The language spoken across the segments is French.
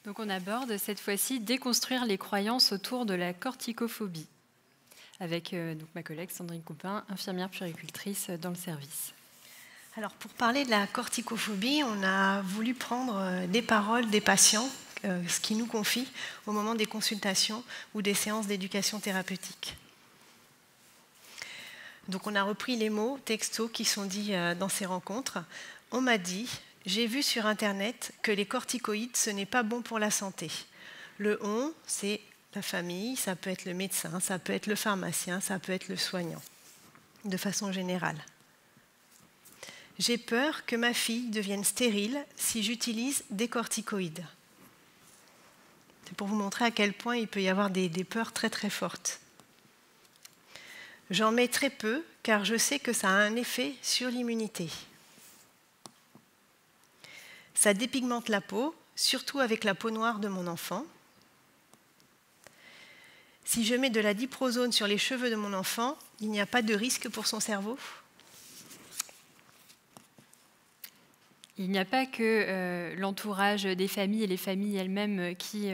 Donc on aborde cette fois-ci déconstruire les croyances autour de la corticophobie avec donc ma collègue Sandrine Coupin, infirmière puéricultrice dans le service. Alors pour parler de la corticophobie, on a voulu prendre des paroles des patients, ce qu'ils nous confient au moment des consultations ou des séances d'éducation thérapeutique. Donc on a repris les mots textos qui sont dits dans ces rencontres. On m'a dit, j'ai vu sur Internet que les corticoïdes, ce n'est pas bon pour la santé. Le on, c'est la famille, ça peut être le médecin, ça peut être le pharmacien, ça peut être le soignant, de façon générale. J'ai peur que ma fille devienne stérile si j'utilise des corticoïdes. C'est pour vous montrer à quel point il peut y avoir des peurs très très fortes. J'en mets très peu car je sais que ça a un effet sur l'immunité. Ça dépigmente la peau, surtout avec la peau noire de mon enfant. Si je mets de la diprozone sur les cheveux de mon enfant, il n'y a pas de risque pour son cerveau ? Il n'y a pas que l'entourage des familles et les familles elles-mêmes qui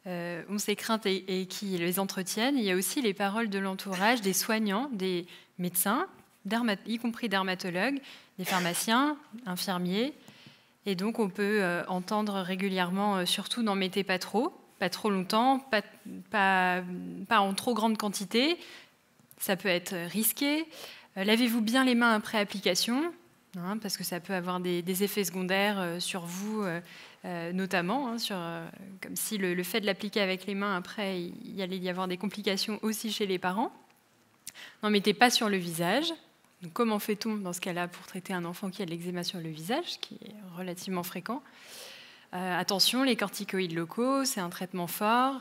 ont ces craintes et qui les entretiennent. Il y a aussi les paroles de l'entourage, des soignants, des médecins, y compris dermatologues, des pharmaciens, infirmiers. Et donc on peut entendre régulièrement, surtout n'en mettez pas trop longtemps, pas en trop grande quantité. Ça peut être risqué. Lavez-vous bien les mains après application. Parce que ça peut avoir des effets secondaires sur vous, notamment, comme si le fait de l'appliquer avec les mains, après, il allait y avoir des complications aussi chez les parents. N'en mettez pas sur le visage. Donc, comment fait-on dans ce cas-là pour traiter un enfant qui a de l'eczéma sur le visage, ce qui est relativement fréquent ? Attention, les corticoïdes locaux, c'est un traitement fort.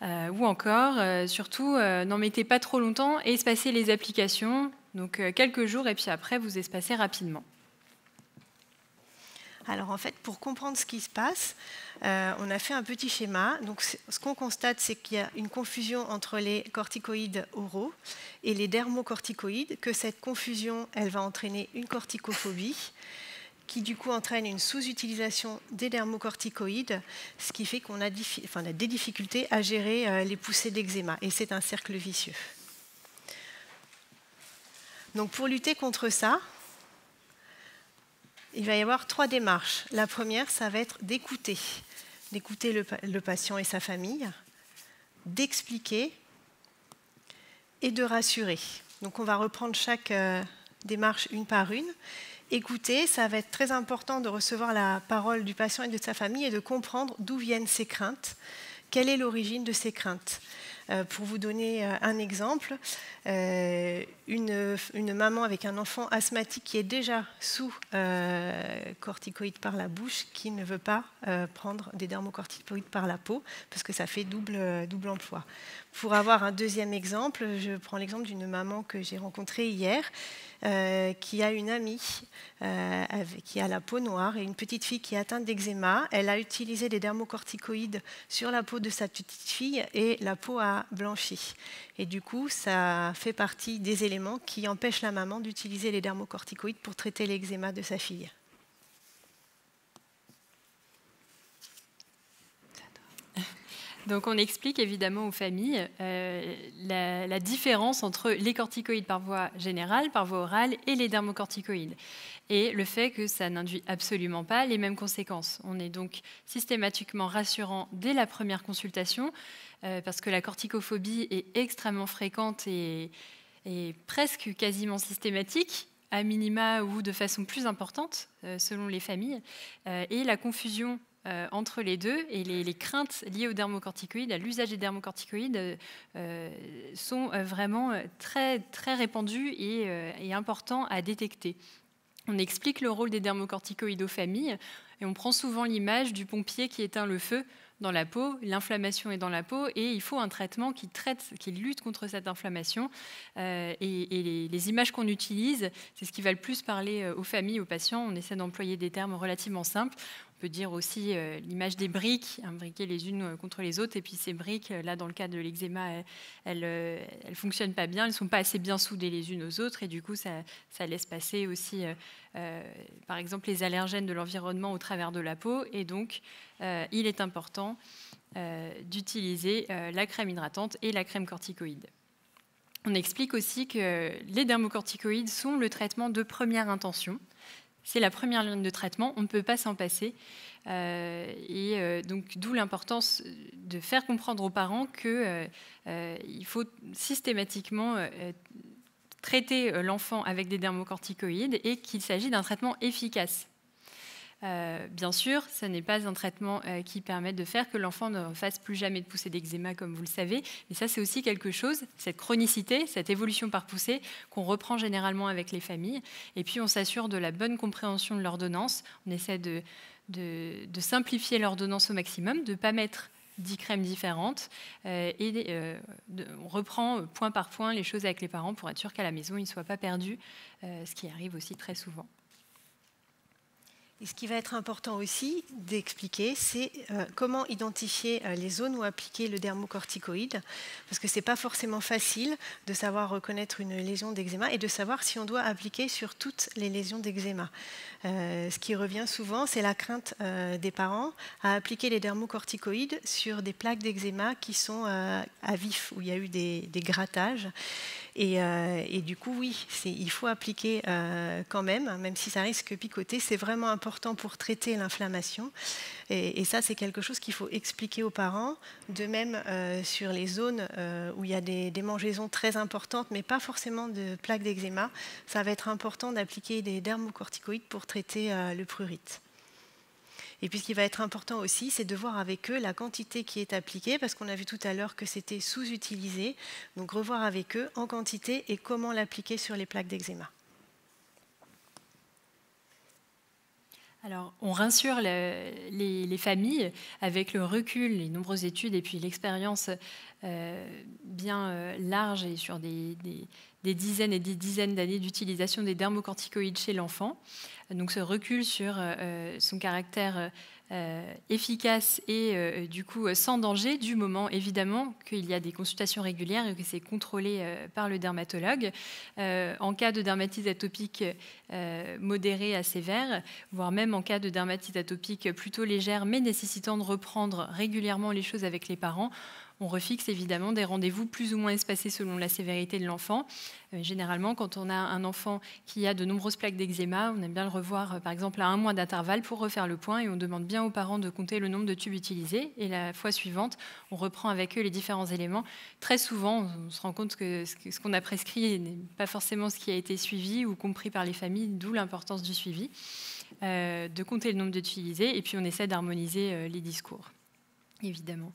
Ou encore, surtout, n'en mettez pas trop longtemps et espacez les applications. Donc quelques jours et puis après, vous espacez rapidement. Alors en fait, pour comprendre ce qui se passe, on a fait un petit schéma. Donc ce qu'on constate, c'est qu'il y a une confusion entre les corticoïdes oraux et les dermocorticoïdes, que cette confusion, elle va entraîner une corticophobie, qui du coup entraîne une sous-utilisation des dermocorticoïdes, ce qui fait qu'on a des difficultés à gérer les poussées d'eczéma. Et c'est un cercle vicieux. Donc pour lutter contre ça, il va y avoir 3 démarches. La première, ça va être d'écouter le patient et sa famille, d'expliquer et de rassurer. Donc on va reprendre chaque démarche une par une. Écouter, ça va être très important de recevoir la parole du patient et de sa famille et de comprendre d'où viennent ces craintes, quelle est l'origine de ces craintes. Pour vous donner un exemple, une maman avec un enfant asthmatique qui est déjà sous corticoïdes par la bouche, qui ne veut pas prendre des dermocorticoïdes par la peau, parce que ça fait double emploi. Pour avoir un deuxième exemple, je prends l'exemple d'une maman que j'ai rencontrée hier, qui a une amie qui a la peau noire et une petite fille qui est atteinte d'eczéma. Elle a utilisé des dermocorticoïdes sur la peau de sa petite fille et la peau a blanchi. Et du coup, ça fait partie des éléments qui empêchent la maman d'utiliser les dermocorticoïdes pour traiter l'eczéma de sa fille. Donc on explique évidemment aux familles la différence entre les corticoïdes par voie générale, par voie orale, et les dermocorticoïdes. Et le fait que ça n'induit absolument pas les mêmes conséquences. On est donc systématiquement rassurant dès la première consultation, parce que la corticophobie est extrêmement fréquente et presque quasiment systématique, à minima ou de façon plus importante, selon les familles. Et la confusion entre les deux et les craintes liées aux dermocorticoïdes, à l'usage des dermocorticoïdes, sont vraiment très, très répandues et importants à détecter. On explique le rôle des dermocorticoïdes aux familles et on prend souvent l'image du pompier qui éteint le feu dans la peau, l'inflammation est dans la peau et il faut un traitement qui lutte contre cette inflammation. Et les images qu'on utilise, c'est ce qui va le plus parler aux familles, aux patients. On essaie d'employer des termes relativement simples. On peut dire aussi l'image des briques, imbriquées les unes contre les autres, et puis ces briques, là dans le cas de l'eczéma, elles ne fonctionnent pas bien, elles ne sont pas assez bien soudées les unes aux autres, et du coup ça laisse passer aussi par exemple les allergènes de l'environnement au travers de la peau, et donc il est important d'utiliser la crème hydratante et la crème corticoïde. On explique aussi que les dermocorticoïdes sont le traitement de première intention. C'est la première ligne de traitement, on ne peut pas s'en passer. Donc, d'où l'importance de faire comprendre aux parents qu'il faut systématiquement traiter l'enfant avec des dermocorticoïdes et qu'il s'agit d'un traitement efficace. Bien sûr, ce n'est pas un traitement qui permet de faire que l'enfant ne fasse plus jamais de poussée d'eczéma, comme vous le savez, mais ça c'est aussi quelque chose, cette chronicité, cette évolution par poussée, qu'on reprend généralement avec les familles, et puis on s'assure de la bonne compréhension de l'ordonnance, on essaie de simplifier l'ordonnance au maximum, de ne pas mettre 10 crèmes différentes, on reprend point par point les choses avec les parents pour être sûr qu'à la maison ils ne soient pas perdus, ce qui arrive aussi très souvent. Et ce qui va être important aussi d'expliquer, c'est comment identifier les zones où appliquer le dermocorticoïde, parce que ce n'est pas forcément facile de savoir reconnaître une lésion d'eczéma et de savoir si on doit appliquer sur toutes les lésions d'eczéma. Ce qui revient souvent, c'est la crainte des parents à appliquer les dermocorticoïdes sur des plaques d'eczéma qui sont à vif, où il y a eu des grattages. Et du coup, oui, il faut appliquer quand même si ça risque de picoter. C'est vraiment important pour traiter l'inflammation. Et ça, c'est quelque chose qu'il faut expliquer aux parents. De même, sur les zones où il y a des démangeaisons très importantes, mais pas forcément de plaques d'eczéma, ça va être important d'appliquer des dermocorticoïdes pour traiter le prurite. Et puis ce qui va être important aussi, c'est de voir avec eux la quantité qui est appliquée, parce qu'on a vu tout à l'heure que c'était sous-utilisé. Donc revoir avec eux en quantité et comment l'appliquer sur les plaques d'eczéma. Alors, on rassure les familles avec le recul, les nombreuses études et puis l'expérience bien large et sur des dizaines et des dizaines d'années d'utilisation des dermocorticoïdes chez l'enfant. Donc ce recul sur son caractère efficace et du coup sans danger, du moment évidemment qu'il y a des consultations régulières et que c'est contrôlé par le dermatologue. En cas de dermatite atopique modérée à sévère, voire même en cas de dermatite atopique plutôt légère mais nécessitant de reprendre régulièrement les choses avec les parents, on refixe évidemment des rendez-vous plus ou moins espacés selon la sévérité de l'enfant. Généralement, quand on a un enfant qui a de nombreuses plaques d'eczéma, on aime bien le revoir par exemple à 1 mois d'intervalle pour refaire le point et on demande bien aux parents de compter le nombre de tubes utilisés. Et la fois suivante, on reprend avec eux les différents éléments. Très souvent, on se rend compte que ce qu'on a prescrit n'est pas forcément ce qui a été suivi ou compris par les familles, d'où l'importance du suivi, de compter le nombre d'utilisés et puis on essaie d'harmoniser les discours, évidemment.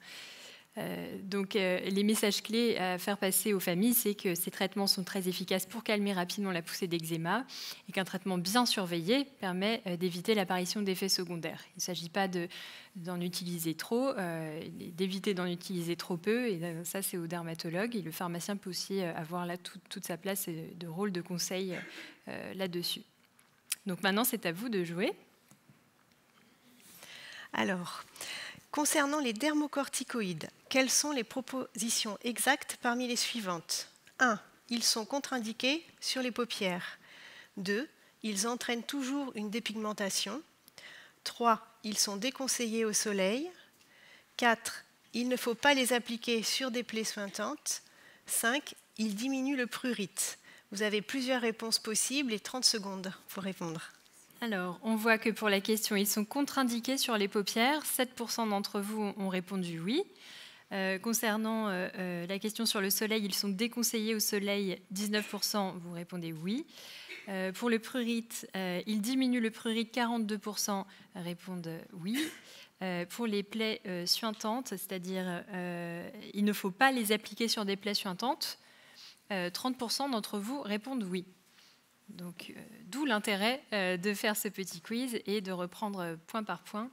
Donc les messages clés à faire passer aux familles, c'est que ces traitements sont très efficaces pour calmer rapidement la poussée d'eczéma et qu'un traitement bien surveillé permet d'éviter l'apparition d'effets secondaires. Il ne s'agit pas d'en utiliser trop, d'éviter d'en utiliser trop peu, et ça c'est au dermatologue, et le pharmacien peut aussi avoir là toute sa place de rôle de conseil là-dessus. Donc maintenant c'est à vous de jouer. Alors, concernant les dermocorticoïdes, quelles sont les propositions exactes parmi les suivantes ? 1. Ils sont contre-indiqués sur les paupières. 2. Ils entraînent toujours une dépigmentation. 3. Ils sont déconseillés au soleil. 4. Il ne faut pas les appliquer sur des plaies suintantes. 5. Ils diminuent le prurite. Vous avez plusieurs réponses possibles et 30 secondes pour répondre. Alors, on voit que pour la question, ils sont contre-indiqués sur les paupières. 7% d'entre vous ont répondu oui. Concernant la question sur le soleil, ils sont déconseillés au soleil. 19%, vous répondez oui. Pour le prurite, ils diminuent le prurite. 42% répondent oui. Pour les plaies suintantes, c'est-à-dire il ne faut pas les appliquer sur des plaies suintantes, 30% d'entre vous répondent oui. Donc, d'où l'intérêt de faire ce petit quiz et de reprendre point par point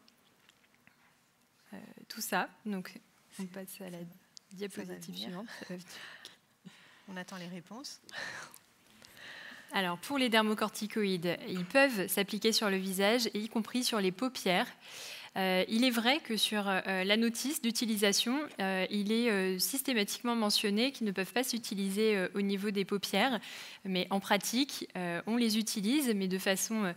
tout ça. Donc, on passe à la diapositive suivante. On attend les réponses. Alors, pour les dermocorticoïdes, ils peuvent s'appliquer sur le visage, y compris sur les paupières. Il est vrai que sur la notice d'utilisation, il est systématiquement mentionné qu'ils ne peuvent pas s'utiliser au niveau des paupières, mais en pratique, on les utilise, mais de façon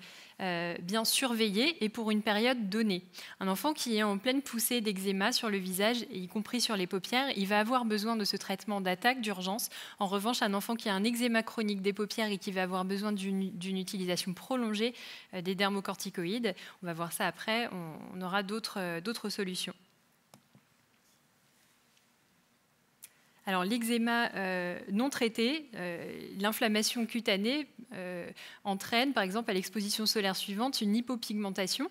bien surveillée et pour une période donnée. Un enfant qui est en pleine poussée d'eczéma sur le visage, y compris sur les paupières, il va avoir besoin de ce traitement d'attaque d'urgence. En revanche, un enfant qui a un eczéma chronique des paupières et qui va avoir besoin d'une utilisation prolongée des dermocorticoïdes, on va voir ça après, on aura d'autres solutions. Alors l'eczéma non traité, l'inflammation cutanée entraîne par exemple à l'exposition solaire suivante une hypopigmentation.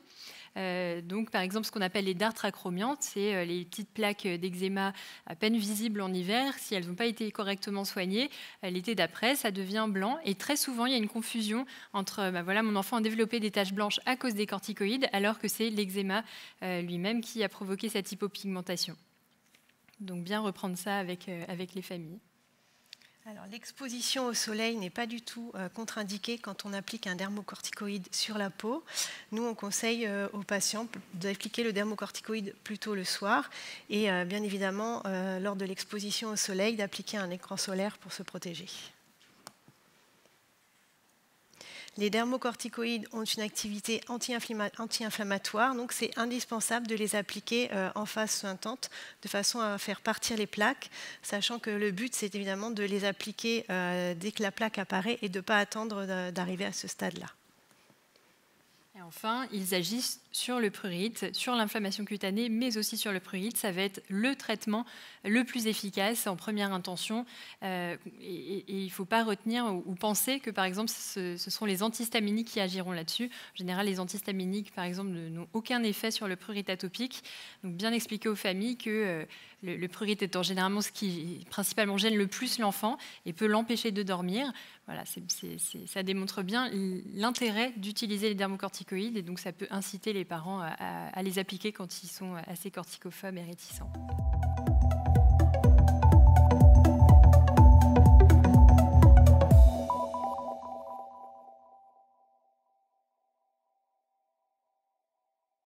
Donc par exemple ce qu'on appelle les dartres acromiantes, c'est les petites plaques d'eczéma à peine visibles en hiver. Si elles n'ont pas été correctement soignées, l'été d'après ça devient blanc et très souvent il y a une confusion entre voilà, mon enfant a développé des taches blanches à cause des corticoïdes alors que c'est l'eczéma lui-même qui a provoqué cette hypopigmentation. Donc bien reprendre ça avec les familles. Alors, l'exposition au soleil n'est pas du tout contre-indiquée quand on applique un dermocorticoïde sur la peau. Nous, on conseille aux patients d'appliquer le dermocorticoïde plutôt le soir et bien évidemment, lors de l'exposition au soleil, d'appliquer un écran solaire pour se protéger. Les dermocorticoïdes ont une activité anti-inflammatoire, donc c'est indispensable de les appliquer en phase sointante de façon à faire partir les plaques, sachant que le but c'est évidemment de les appliquer dès que la plaque apparaît et de ne pas attendre d'arriver à ce stade-là. Et enfin, ils agissent sur le prurite, sur l'inflammation cutanée, mais aussi sur le prurite. Ça va être le traitement le plus efficace en première intention. Et il ne faut pas retenir ou penser que, par exemple, ce sont les antihistaminiques qui agiront là-dessus. En général, les antihistaminiques, par exemple, n'ont aucun effet sur le prurite atopique. Donc, bien expliquer aux familles que le prurite étant généralement ce qui principalement gêne le plus l'enfant et peut l'empêcher de dormir. Voilà, ça démontre bien l'intérêt d'utiliser les dermocorticoïdes et donc ça peut inciter les parents à les appliquer quand ils sont assez corticophobes et réticents.